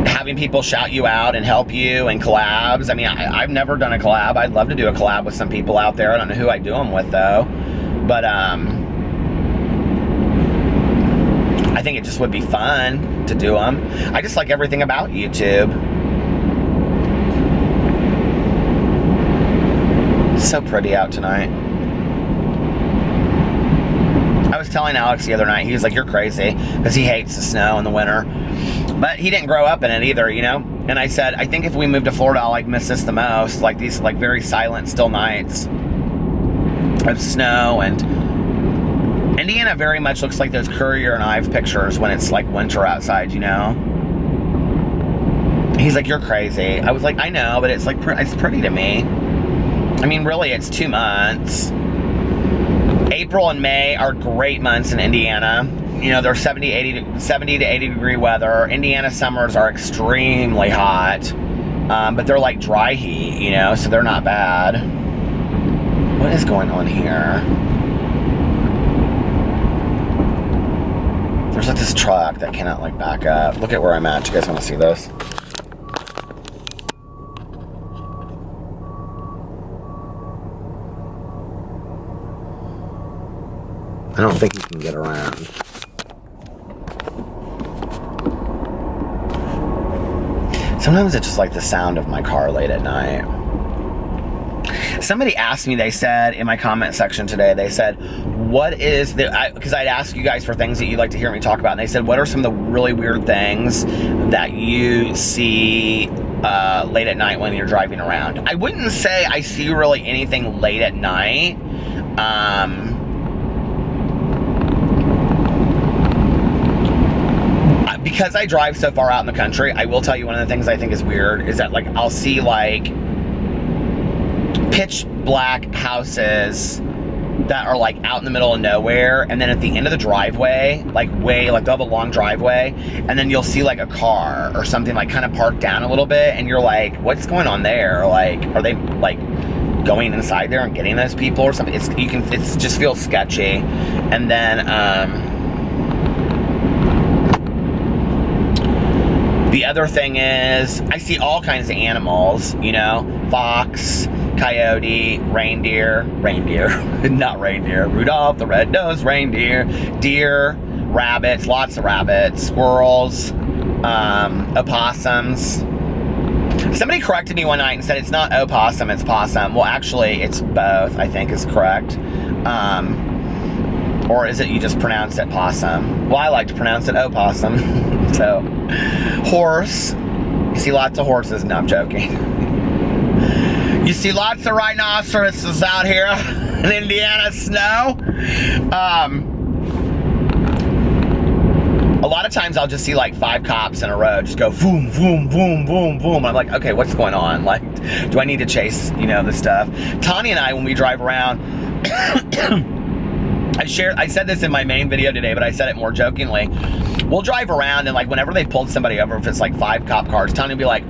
having people shout you out and help you, and collabs. I mean, I've never done a collab. I'd love to do a collab with some people out there. I don't know who I'd do them with, though. But, I think it just would be fun to do them. I just like everything about YouTube. It's so pretty out tonight. I was telling Alex the other night, he was like, you're crazy, because he hates the snow in the winter. But he didn't grow up in it either, you know? And I said, I think if we moved to Florida, I'll, like, miss this the most. Like, these, like, very silent, still nights of snow. And Indiana very much looks like those Courier and Ives pictures when it's, like, winter outside, you know? He's like, you're crazy. I was like, I know, but it's, like, it's pretty to me. I mean, really, it's 2 months. April and May are great months in Indiana. You know, they're 70 to 80 degree weather. Indiana summers are extremely hot, but they're like dry heat, you know, so they're not bad. What is going on here? There's, like, this truck that cannot, like, back up. Look at where I'm at. Do you guys want to see this? I don't think you can get around. Sometimes it's just like the sound of my car late at night. Somebody asked me, they said, in my comment section today, they said, what is the, because I'd ask you guys for things that you'd like to hear me talk about, and they said, what are some of the really weird things that you see late at night when you're driving around? I wouldn't say I see really anything late at night. Because I drive so far out in the country, I will tell you one of the things I think is weird is that, like, I'll see, like, pitch black houses that are, like, out in the middle of nowhere, and then at the end of the driveway, like, they'll have a long driveway, and then you'll see, like, a car or something, like, kind of parked down a little bit, and you're like, what's going on there? Like, are they, like, going inside there and getting those people or something? It just feels sketchy. And then, the other thing is, I see all kinds of animals, you know, fox, coyote, reindeer, not reindeer, Rudolph the Red-Nosed Reindeer, deer, rabbits, lots of rabbits, squirrels, opossums. Somebody corrected me one night and said it's not opossum, it's possum. Well, actually, it's both, I think is correct. Or is it you just pronounce it possum? Well, I like to pronounce it opossum. So, horse. You see lots of horses. No, I'm joking. You see lots of rhinoceroses out here in Indiana snow. A lot of times I'll just see like 5 cops in a row just go boom, boom, boom, boom, boom. I'm like, okay, what's going on? Like, do I need to chase, this stuff? Tanya and I, when we drive around, I said this in my main video today, but I said it more jokingly. We'll drive around and like whenever they pulled somebody over, if it's like 5 cop cars, Tanya will be like,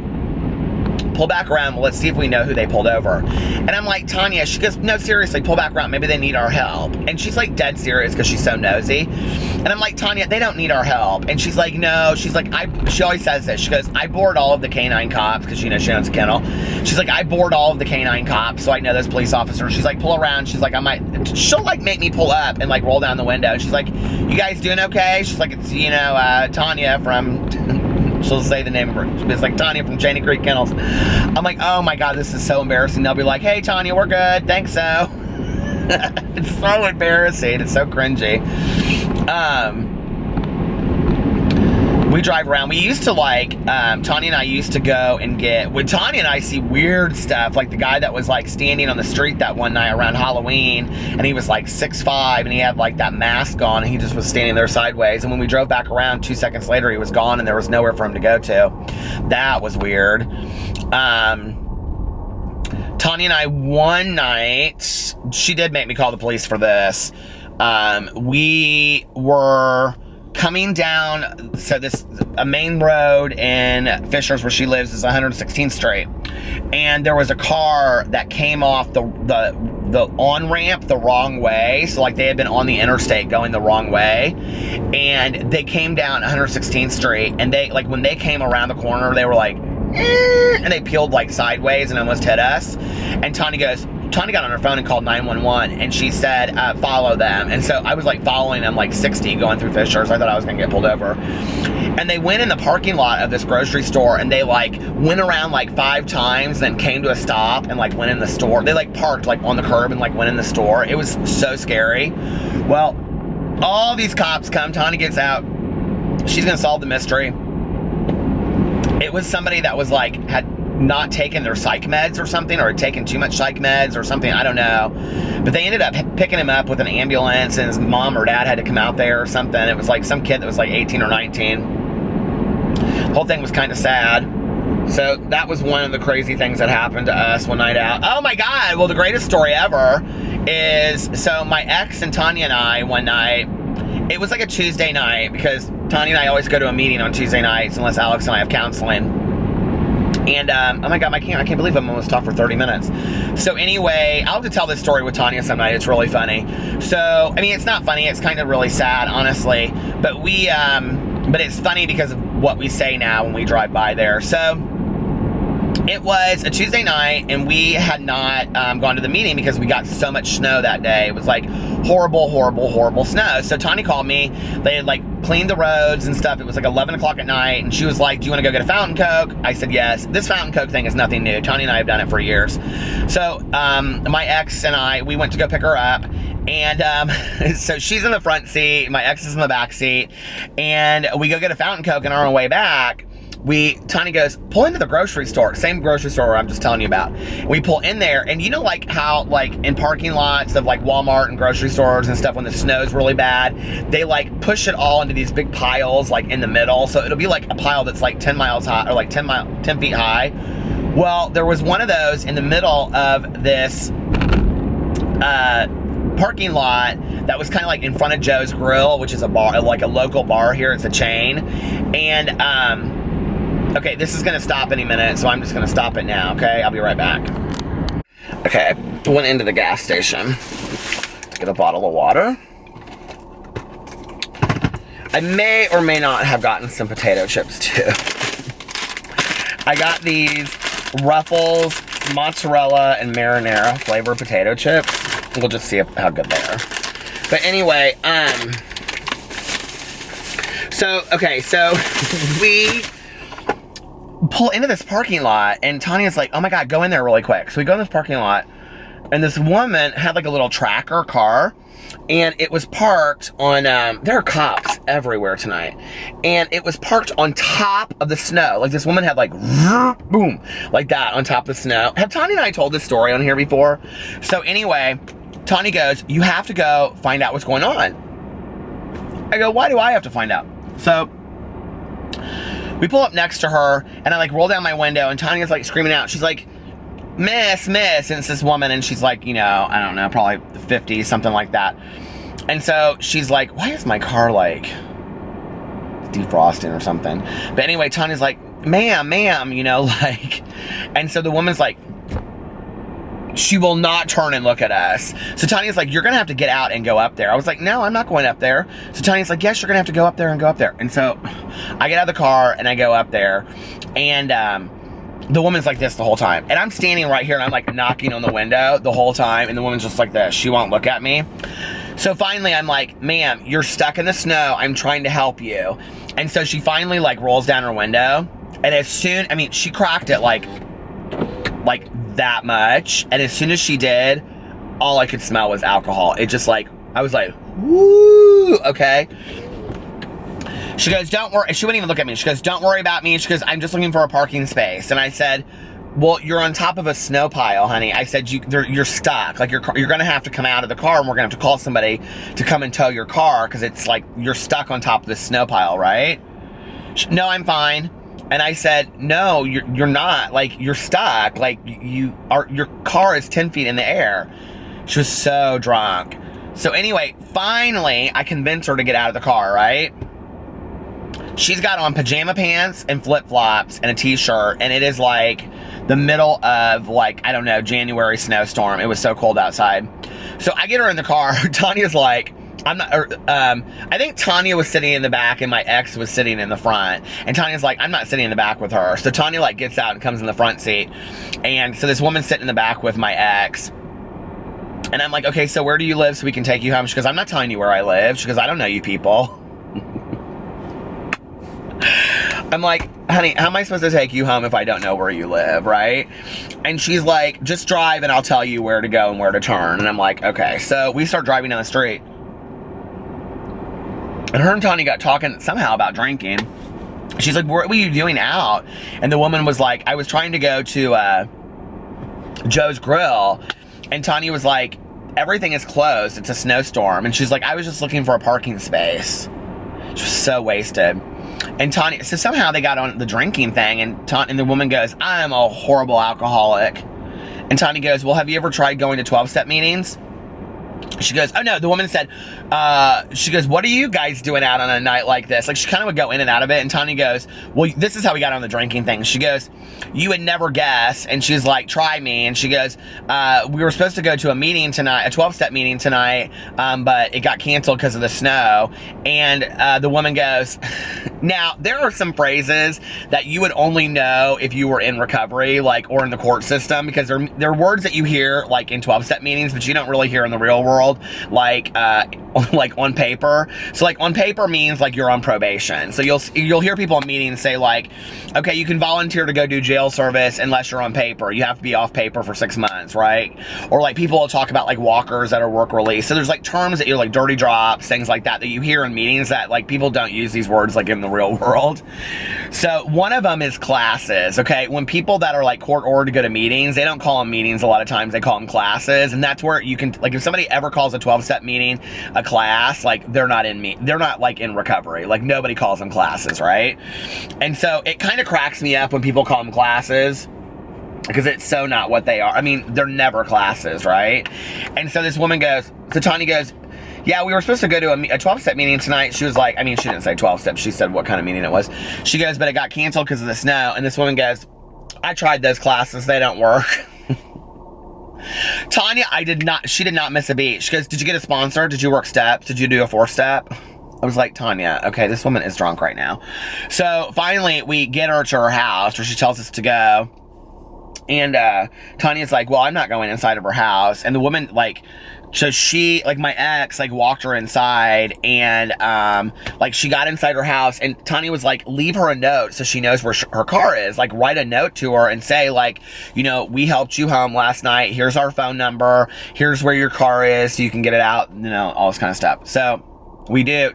pull back around, well, let's see if we know who they pulled over. And I'm like, Tanya, she goes, no, seriously, pull back around, maybe they need our help. And she's like dead serious because she's so nosy. And I'm like, Tanya, they don't need our help. And she's like, no, she's like, she always says this, she goes, I board all of the canine cops, because she owns a kennel. She's like, I board all of the canine cops, so I know those police officers. She's like, pull around, she's like, she'll like make me pull up and like roll down the window. And she's like, you guys doing okay? She's like, it's, Tanya from... She'll say the name of her. It's like Tanya from Cheney Creek Kennels. I'm like, oh my God, this is so embarrassing. They'll be like, hey, Tanya, we're good. Thanks, so. It's so embarrassing. It's so cringy. We drive around. We used to like, Tanya and I used to go and when Tanya and I see weird stuff, like the guy that was like standing on the street that one night around Halloween, and he was like 6'5", and he had like that mask on, and he just was standing there sideways. And when we drove back around 2 seconds later, he was gone, and there was nowhere for him to go to. That was weird. Tanya and I, one night, she did make me call the police for this. We were coming down, so a main road in Fishers where she lives is 116th Street, and there was a car that came off the on-ramp the wrong way, so like they had been on the interstate going the wrong way, and they came down 116th Street, and they, like, when they came around the corner, they were like, and they peeled like sideways and almost hit us. And Tanya got on her phone and called 911, and she said, follow them. And so I was like following them like 60 going through Fishers. I thought I was gonna get pulled over. And they went in the parking lot of this grocery store, and they like went around like 5 times, then came to a stop and like went in the store. They like parked like on the curb and like went in the store. It was so scary. Well, all these cops come, Tanya gets out, she's gonna solve the mystery. It was somebody that was like, had not taken their psych meds or something, or had taken too much psych meds or something, I don't know. But they ended up picking him up with an ambulance, and his mom or dad had to come out there or something. It was like some kid that was like 18 or 19. The whole thing was kind of sad. So that was one of the crazy things that happened to us one night out. Oh my God, well, the greatest story ever is, so my ex and Tanya and I, one night, it was like a Tuesday night, because Tanya and I always go to a meeting on Tuesday nights unless Alex and I have counseling. And, oh my God, I can't believe I'm almost talked for 30 minutes. So anyway, I'll have to tell this story with Tanya some night. It's really funny. So, I mean, it's not funny. It's kind of really sad, honestly. But but it's funny because of what we say now when we drive by there. So, it was a Tuesday night, and we had not gone to the meeting because we got so much snow that day. It was like horrible, horrible, horrible snow. So Tanya called me. They had like cleaned the roads and stuff. It was like 11 o'clock at night, and she was like, do you want to go get a fountain Coke? I said yes. This fountain Coke thing is nothing new. Tanya and I have done it for years. So my ex and I, we went to go pick her up, and so she's in the front seat, my ex is in the back seat, and we go get a fountain Coke, and on our way back, Tanya goes, pull into the grocery store, same grocery store I'm just telling you about. We pull in there, and you know like how like in parking lots of like Walmart and grocery stores and stuff, when the snow's really bad, they like push it all into these big piles like in the middle, so it'll be like a pile that's like 10 miles high, or like 10 feet high. Well, there was one of those in the middle of this parking lot that was kind of like in front of Joe's Grill, which is a bar, like a local bar here. It's a chain. And okay, this is gonna stop any minute, so I'm just gonna stop it now, okay? I'll be right back. Okay, went into the gas station to get a bottle of water. I may or may not have gotten some potato chips too. I got these Ruffles mozzarella and marinara flavor potato chips. We'll just see how good they are. But anyway, so we pull into this parking lot, and Tanya's like, oh my God, go in there really quick. So we go in this parking lot, And this woman had like a little tracker car, and it was parked on, there are cops everywhere tonight, and it was parked on top of the snow. Like, this woman had like, boom, like that on top of the snow. Have Tanya and I told this story on here before? So anyway, Tanya goes, you have to go find out what's going on. I go, why do I have to find out? So we pull up next to her, and I like roll down my window, and Tanya's like screaming out. She's like, miss, and it's this woman, and she's like, you know, I don't know, probably 50, something like that. And so she's like, why is my car like defrosting or something? But anyway, Tanya's like, ma'am, you know, like, and so the woman's like, she will not turn and look at us. So Tanya's like, you're gonna have to get out and go up there. I was like, no, I'm not going up there. So Tanya's like, yes, you're gonna have to go up there and go up there. And so I get out of the car and I go up there, and the woman's like this the whole time. And I'm standing right here, and I'm like knocking on the window the whole time, and the woman's just like this. She won't look at me. So finally I'm like, ma'am, you're stuck in the snow. I'm trying to help you. And so she finally like rolls down her window, and as soon, I mean, she cracked it like that much. And as soon as she did, all I could smell was alcohol. It just like, I was like, woo, okay. She goes, don't worry. She wouldn't even look at me. She goes, don't worry about me. She goes, I'm just looking for a parking space. And I said, well, you're on top of a snow pile, honey. I said, you're stuck. Like, you're going to have to come out of the car, and we're going to have to call somebody to come and tow your car, because it's like you're stuck on top of this snow pile, right? No, I'm fine. And I said, no, you're not. Like, you're stuck. Like, your car is 10 feet in the air. She was so drunk. So anyway, finally, I convinced her to get out of the car, right? She's got on pajama pants and flip-flops and a t-shirt, and it is like the middle of, like, I don't know, January snowstorm. It was so cold outside. So I get her in the car. Tanya's like, I think Tanya was sitting in the back and my ex was sitting in the front. And Tanya's like, I'm not sitting in the back with her. So Tanya like gets out and comes in the front seat. And so this woman's sitting in the back with my ex. And I'm like, okay, so where do you live so we can take you home? She goes, I'm not telling you where I live. She goes, I don't know you people. I'm like, honey, how am I supposed to take you home if I don't know where you live, right? And she's like, just drive and I'll tell you where to go and where to turn. And I'm like, okay. So we start driving down the street. And her and Tanya got talking somehow about drinking. She's like, what were you doing out? And the woman was like, I was trying to go to Joe's Grill. And Tanya was like, everything is closed. It's a snowstorm. And she's like, I was just looking for a parking space. She was so wasted. And Tanya, so somehow they got on the drinking thing, and the woman goes, I'm a horrible alcoholic. And Tanya goes, well, have you ever tried going to 12-step meetings? She goes, oh no, the woman said, she goes, what are you guys doing out on a night like this? Like, she kind of would go in and out of it, and Tanya goes, well, this is how we got on the drinking thing. She goes, you would never guess. And she's like, try me. And she goes, we were supposed to go to a meeting tonight, a 12-step meeting tonight, but it got canceled because of the snow. And the woman goes, now, there are some phrases that you would only know if you were in recovery, like, or in the court system, because they're words that you hear, like, in 12-step meetings, but you don't really hear in the real world, like on paper. So, like, on paper means, like, you're on probation. So you'll hear people in meetings say, like, okay, you can volunteer to go do jail service unless you're on paper. You have to be off paper for 6 months, right? Or, like, people will talk about, like, walkers that are work release. So there's, like, terms that you're, like, dirty drops, things like that you hear in meetings that, like, people don't use these words, like, in the real world. So one of them is classes, okay? When people that are, like, court ordered to go to meetings, they don't call them meetings a lot of times. They call them classes. And that's where you can, like, if somebody ever calls a 12-step meeting a class, like, they're not like in recovery. Like, nobody calls them classes, right? And so it kind of cracks me up when people call them classes, because it's so not what they are. I mean, they're never classes, right? And so this woman goes, so Tanya goes, yeah, we were supposed to go to a 12-step meeting tonight. She was like, I mean, she didn't say 12 steps. She said what kind of meeting it was. She goes, but it got canceled because of the snow. And this woman goes, I tried those classes. They don't work. Tanya, she did not miss a beat. She goes, did you get a sponsor? Did you work steps? Did you do a 4-step? I was like, Tanya, okay, this woman is drunk right now. So finally we get her to her house where she tells us to go. And Tanya's like, well, I'm not going inside of her house. And the woman, like, so she, like, my ex, like, walked her inside, and like, she got inside her house, and Tanya was like, leave her a note so she knows where her car is. Like, write a note to her and say, like, you know, we helped you home last night. Here's our phone number. Here's where your car is so you can get it out, you know, all this kind of stuff. So we do.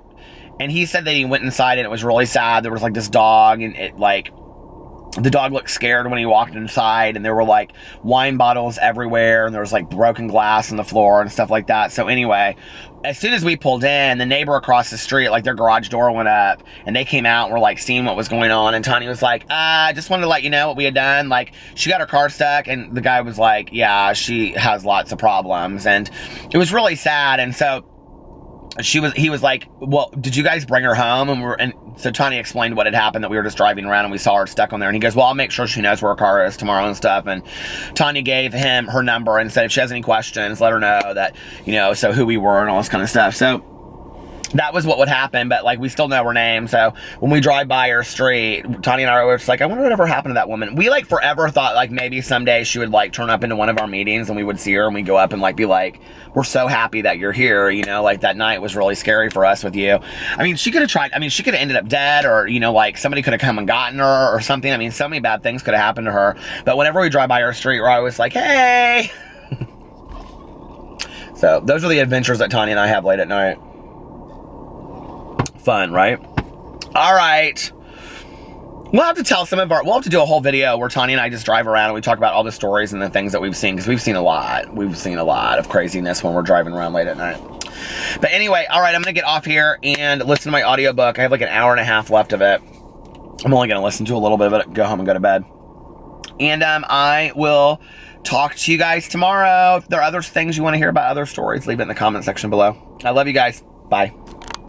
And he said that he went inside and it was really sad. There was like this dog, and it, like, the dog looked scared when he walked inside, and there were like wine bottles everywhere, and there was like broken glass on the floor and stuff like that. So anyway, as soon as we pulled in, the neighbor across the street, like, their garage door went up, and they came out and were like seeing what was going on. And Tanya was like, just wanted to let you know what we had done. Like, she got her car stuck, and the guy was like, yeah, she has lots of problems. And it was really sad. And so he was like, well, did you guys bring her home? And so Tanya explained what had happened, that we were just driving around and we saw her stuck on there. And he goes, well, I'll make sure she knows where her car is tomorrow and stuff. And Tanya gave him her number and said if she has any questions, let her know that, you know, so who we were and all this kind of stuff. So that was what would happen, but, like, we still know her name. So when we drive by her street, Tanya and I were just like, I wonder whatever happened to that woman. We, like, forever thought, like, maybe someday she would, like, turn up into one of our meetings and we would see her and we'd go up and, like, be like, we're so happy that you're here, you know, like, that night was really scary for us with you. I mean, she could have tried, I mean, she could have ended up dead, or, you know, like, somebody could have come and gotten her or something. I mean, so many bad things could have happened to her. But whenever we drive by her street, we're always like, hey! So those are the adventures that Tanya and I have late at night. Fun, right? All right. We'll have to tell we'll have to do a whole video where Tanya and I just drive around and we talk about all the stories and the things that we've seen, because we've seen a lot. We've seen a lot of craziness when we're driving around late at night. But anyway, all right, I'm going to get off here and listen to my audiobook. I have like an hour and a half left of it. I'm only going to listen to a little bit of it, go home and go to bed. And I will talk to you guys tomorrow. If there are other things you want to hear about, other stories, leave it in the comment section below. I love you guys. Bye.